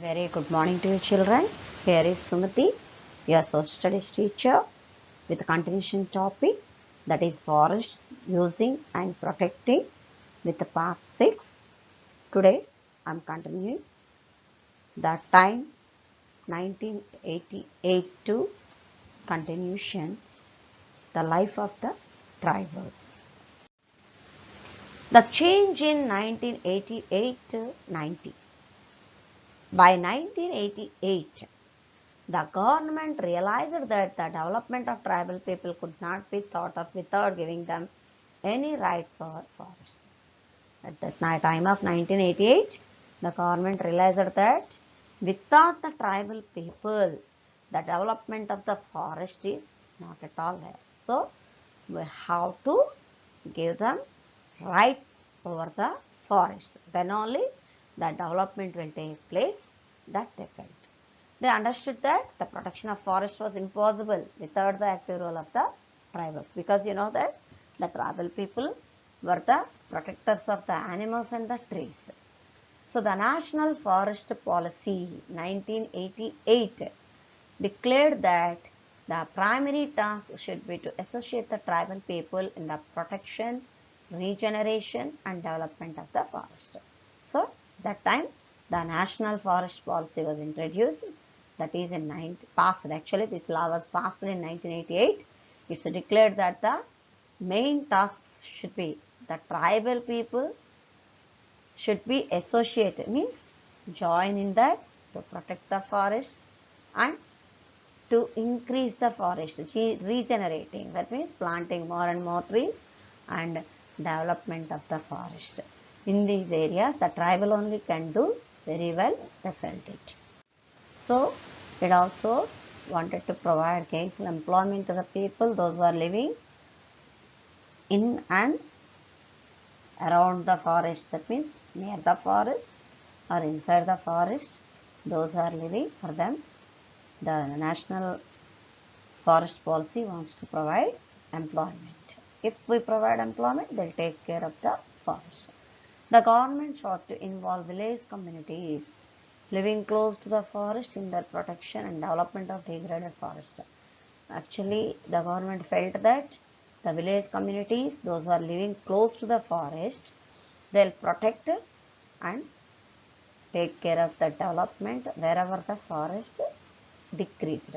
Very good morning to you children. Here is Sumati, your social studies teacher with a continuation topic that is forests using and protecting with the part 6. Today I am continuing the time 1988 to continuation the life of the tribals. The change in 1988 to 90. By 1988, the government realized that the development of tribal people could not be thought of without giving them any rights over forests. At the time of 1988, the government realized that without the tribal people, the development of the forest is not at all there. So, we have to give them rights over the forests. Then only the development will take place that they felt. They understood that the protection of forest was impossible without the active role of the tribals, because you know that the tribal people were the protectors of the animals and the trees. So the National Forest Policy 1988 declared that the primary task should be to associate the tribal people in the protection, regeneration and development of the forest. So that time the National Forest Policy was introduced, that is in passed. Actually, this law was passed in 1988. It's declared that the main task should be the tribal people should be associated, means join in that to protect the forest and to increase the forest, regenerating, that means planting more and more trees and development of the forest. In these areas, the tribal only can do very well, they felt it. So, it also wanted to provide gainful employment to the people, those who are living in and around the forest, that means near the forest or inside the forest, those who are living, for them the National Forest Policy wants to provide employment. If we provide employment, they'll take care of the forest. The government sought to involve village communities living close to the forest in their protection and development of degraded forest. Actually, the government felt that the village communities, those who are living close to the forest, they'll protect and take care of the development wherever the forest decreased.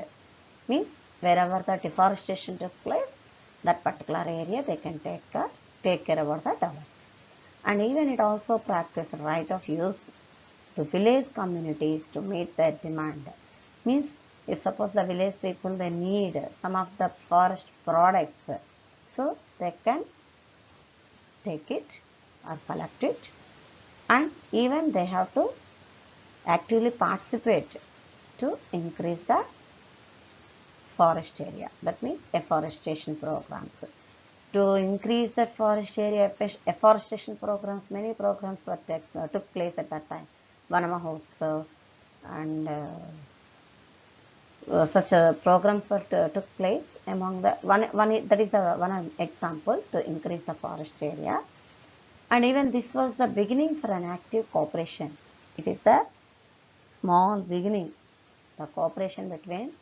Means wherever the deforestation took place, that particular area they can take care about the development. And even it also practiced right of use to village communities to meet their demand. Means if suppose the village people they need some of the forest products, so they can take it or collect it, and even they have to actively participate to increase the forest area, that means afforestation programs. To increase that forest area, afforestation programs, many programs were took place at that time. Vana Mahotsav and such programs were took place among the one that is one example to increase the forest area. And even this was the beginning for an active cooperation. It is the small beginning, the cooperation between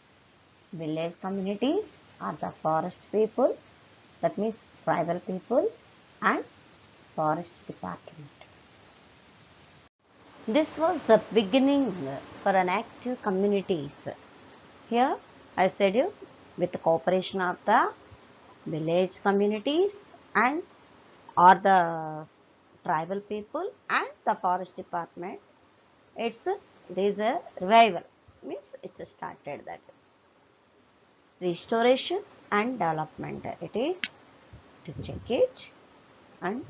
village communities or the forest people, that means tribal people and forest department. This was the beginning for an active communities. Here I said you with the cooperation of the village communities and or the tribal people and the forest department, there is a revival, means it's started that restoration and development. It is to check it and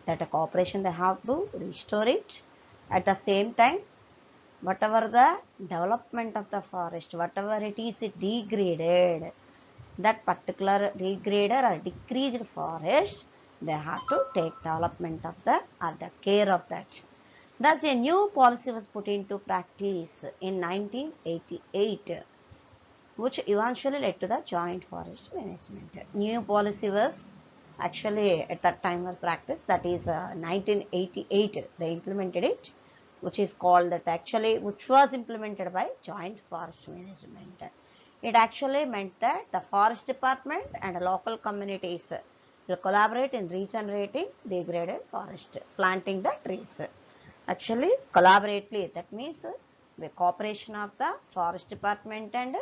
that a cooperation they have to restore it. At the same time, whatever the development of the forest, whatever it is degraded, that particular degraded or decreased forest, they have to take development of the or the care of that. Thus, a new policy was put into practice in 1988, which eventually led to the joint forest management. New policy was actually at that time was practiced, that is 1988 they implemented it, which is called that actually, which was implemented by joint forest management. It actually meant that the forest department and local communities will collaborate in regenerating degraded forest, planting the trees. Actually, collaboratively, that means the cooperation of the forest department and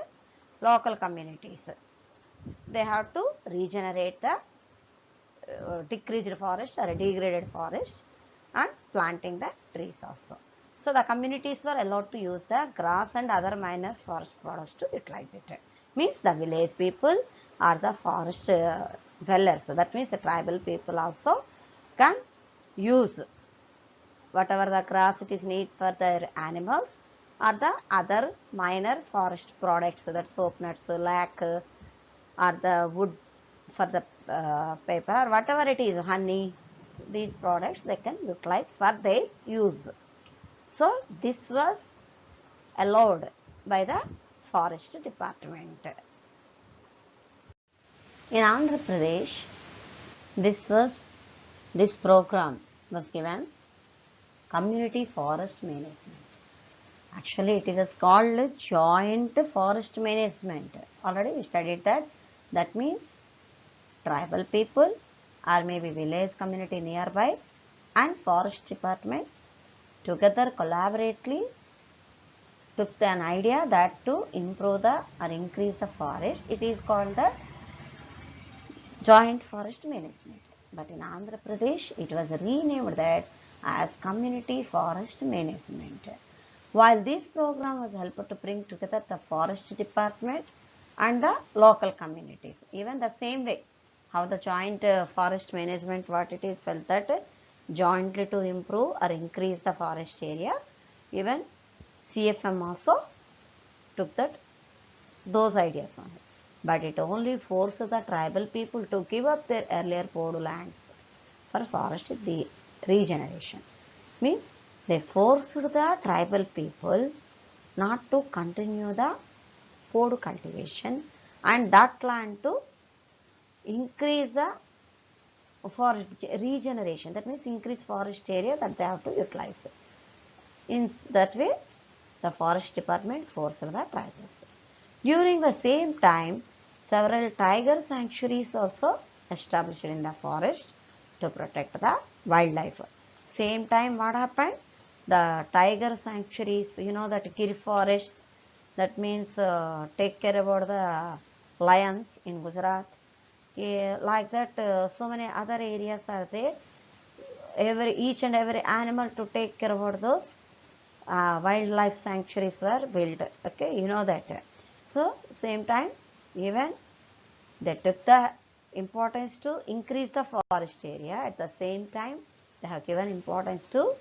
local communities. They have to regenerate the decreased forest or degraded forest and planting the trees also. So the communities were allowed to use the grass and other minor forest products to utilize it. Means the village people are the forest dwellers. So that means the tribal people also can use whatever the grass it is need for their animals or the other minor forest products. So that soap nuts, lac, or the wood for the paper, whatever it is, honey, these products they can utilize for their use. So this was allowed by the forest department. In Andhra Pradesh, this program was given community forest management. Actually, it is called joint forest management. Already we studied that. That means tribal people or maybe village community nearby and forest department together collaboratively took an idea that to improve the or increase the forest, it is called the joint forest management. But in Andhra Pradesh, it was renamed that as community forest management. While this program was helped to bring together the forest department and the local communities, even the same way, how the joint forest management, what it is felt that jointly to improve or increase the forest area, even CFM also took those ideas on it. But it only forced the tribal people to give up their earlier Podu lands for forest regeneration. Means they forced the tribal people not to continue the Podu cultivation and that land to increase the forest regeneration. That means increase forest area that they have to utilize. In that way, the forest department forced the tribals. During the same time, several tiger sanctuaries also established in the forest to protect the wildlife. Same time, what happened? The tiger sanctuaries, you know that Gir forests, that means take care about the lions in Gujarat. Like that, so many other areas are there. Each and every animal to take care about those wildlife sanctuaries were built. Okay, you know that. So, same time, even they took the importance to increase the forest area. At the same time, they have given importance to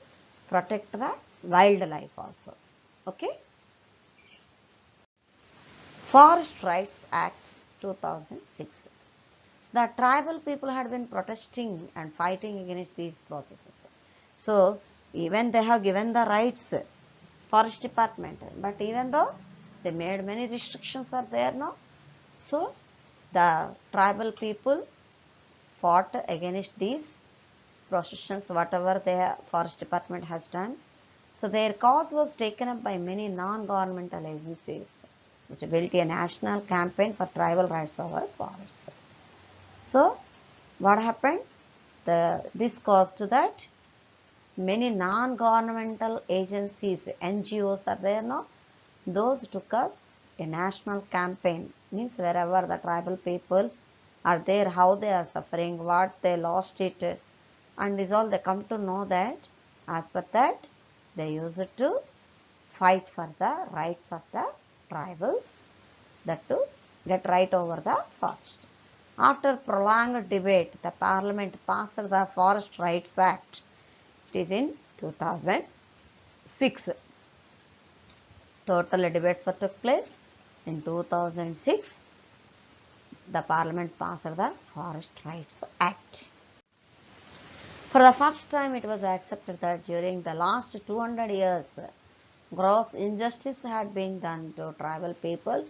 protect the wildlife also. Okay. Forest Rights Act 2006. The tribal people had been protesting and fighting against these processes. So, even they have given the rights, forest department, but even though they made many restrictions are there now. So, the tribal people fought against these processions, whatever the forest department has done. So, their cause was taken up by many non-governmental agencies, which built a national campaign for tribal rights over forests. So, what happened? This caused that many non-governmental agencies, NGOs are there now. Those took up a national campaign. Means wherever the tribal people are there, how they are suffering, what they lost it, and is all they come to know that. As per that, they use it to fight for the rights of the tribals, that to get right over the forest. After prolonged debate, the Parliament passed the Forest Rights Act. It is in 2006. Total debates took place in 2006. The Parliament passed the Forest Rights Act. For the first time, it was accepted that during the last 200 years, gross injustice had been done to tribal people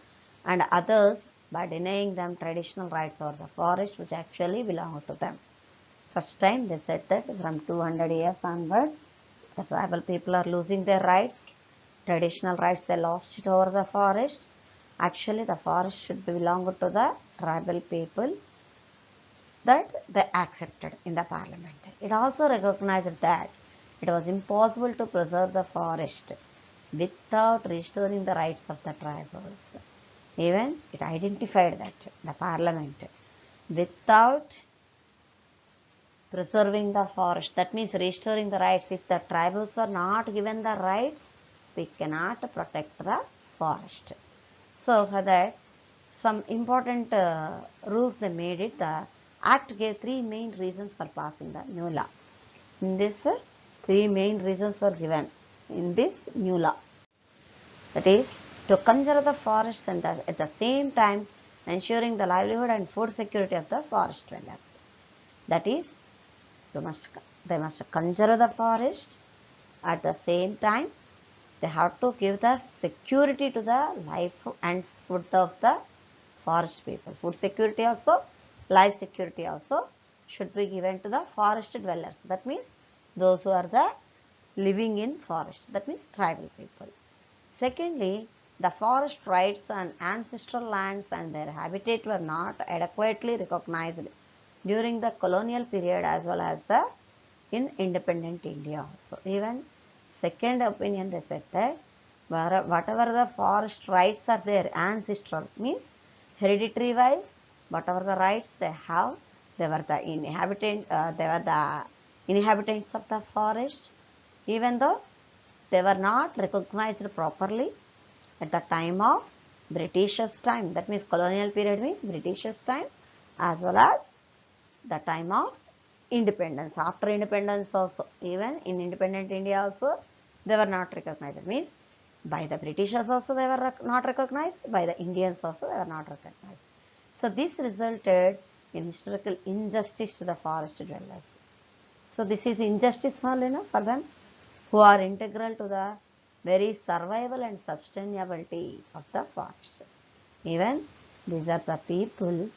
and others by denying them traditional rights over the forest which actually belonged to them. First time they said that from 200 years onwards, The tribal people are losing their rights, traditional rights they lost it over the forest. Actually, the forest should belong to the tribal people that they accepted in the parliament. It also recognized that it was impossible to preserve the forest without restoring the rights of the tribals. Even it identified that the parliament without preserving the forest, that means restoring the rights. If the tribals are not given the rights, we cannot protect the forest. So for that, some important rules they made it. The act gave three main reasons for passing the new law. In this, three main reasons were given in this new law. That is, to conserve the forests and at the same time ensuring the livelihood and food security of the forest dwellers. That is, they must conserve the forest. At the same time, they have to give the security to the life and food of the forest people. Food security also, life security also should be given to the forest dwellers. That means those who are the living in forest. That means tribal people. Secondly, the forest rights and ancestral lands and their habitat were not adequately recognized during the colonial period as well as in independent India. So even second opinion they said that whatever the forest rights are there, ancestral means hereditary wise, whatever the rights they have, they were the inhabitants of the forest, even though they were not recognized properly at the time of Britishers' time. That means colonial period means Britishers' time as well as the time of independence. After independence also, even in independent India also, they were not recognized. That means by the Britishers also they were not recognized, by the Indians also they were not recognized. So this resulted in historical injustice to the forest dwellers. So this is injustice only for them who are integral to the very survival and sustainability of the forest. Even these are the people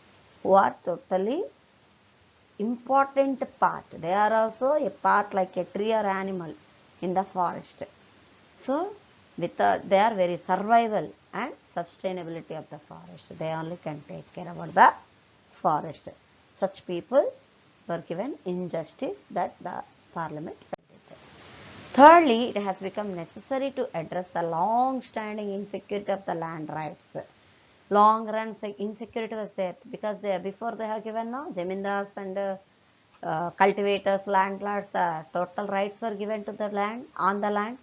who are totally important part. They are also a part like a tree or animal in the forest. So they are very survival and sustainability of the forest. They only can take care about the forest. Such people were given injustice that the parliament permitted. Thirdly, it has become necessary to address the long-standing insecurity of the land rights. Long run insecurity was there because before they have given no zamindars and cultivators, landlords, the total rights were given to the land on the land.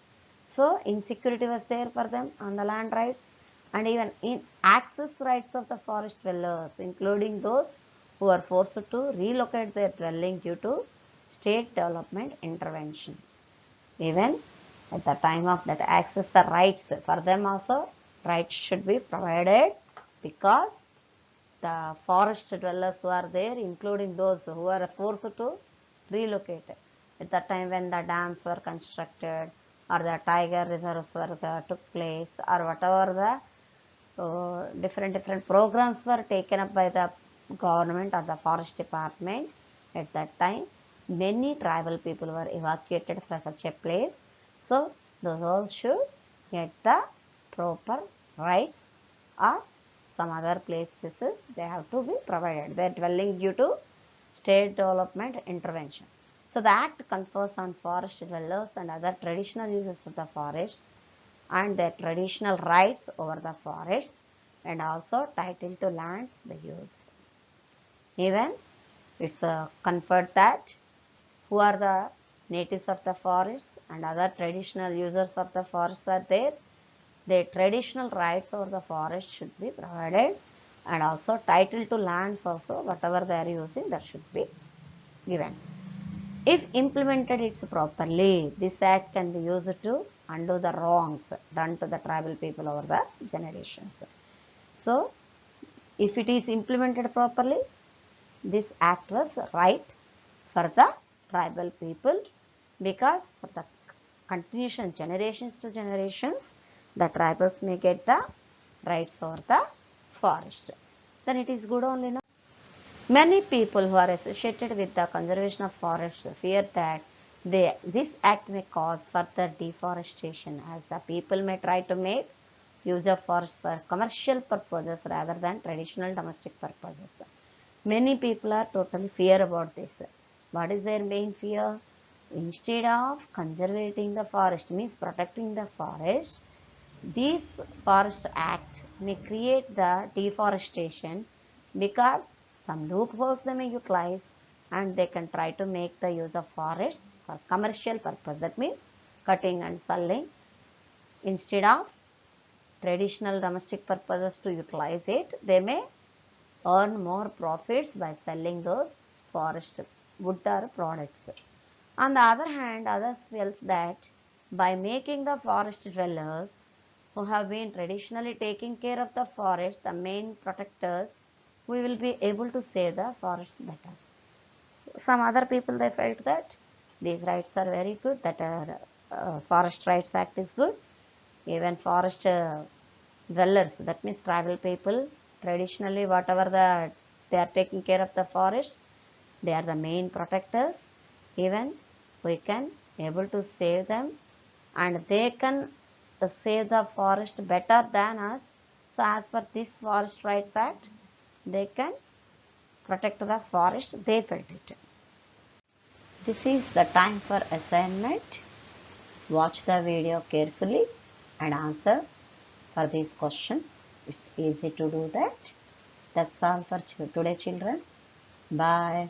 So insecurity was there for them on the land rights and even in access rights of the forest dwellers, including those who were forced to relocate their dwelling due to state development intervention. Even at the time of that access the rights for them also rights should be provided because the forest dwellers who are there, including those who are forced to relocate at the time when the dams were constructed or the tiger reserves took place or whatever the different programs were taken up by the government or the forest department. At that time many tribal people were evacuated from such a place, so those all should get the proper rights or some other places they have to be provided their dwelling due to state development intervention. So the act confers on forest dwellers and other traditional users of the forest and their traditional rights over the forest and also title to lands they use. Even it's conferred that who are the natives of the forest and other traditional users of the forest are there, their traditional rights over the forest should be provided and also title to lands also whatever they are using that should be given. If implemented it's properly, this act can be used to undo the wrongs done to the tribal people over the generations. So if it is implemented properly, this act was right for the tribal people because for the continuation generations to generations the tribals may get the rights over the forest. Then it is good only now. Many people who are associated with the conservation of forests fear that This act may cause further deforestation as the people may try to make use of forests for commercial purposes rather than traditional domestic purposes. Many people are totally fear about this. What is their main fear? Instead of conserving the forest, means protecting the forest, this forest act may create the deforestation because some loopholes they may utilize and they can try to make the use of forests for commercial purpose. That means cutting and selling instead of traditional domestic purposes to utilize it. They may earn more profits by selling those forest wood or products. On the other hand, others feel that by making the forest dwellers who have been traditionally taking care of the forest the main protectors, we will be able to save the forest better. Some other people they felt that these rights are very good, that Forest Rights Act is good. Even forest dwellers, that means tribal people, traditionally whatever they are taking care of the forest, they are the main protectors. Even we can able to save them and they can save the forest better than us. So as per this Forest Rights Act, they can protect the forest. They felt it. This is the time for assignment. Watch the video carefully and answer for these questions. It's easy to do that. That's all for today, children. Bye.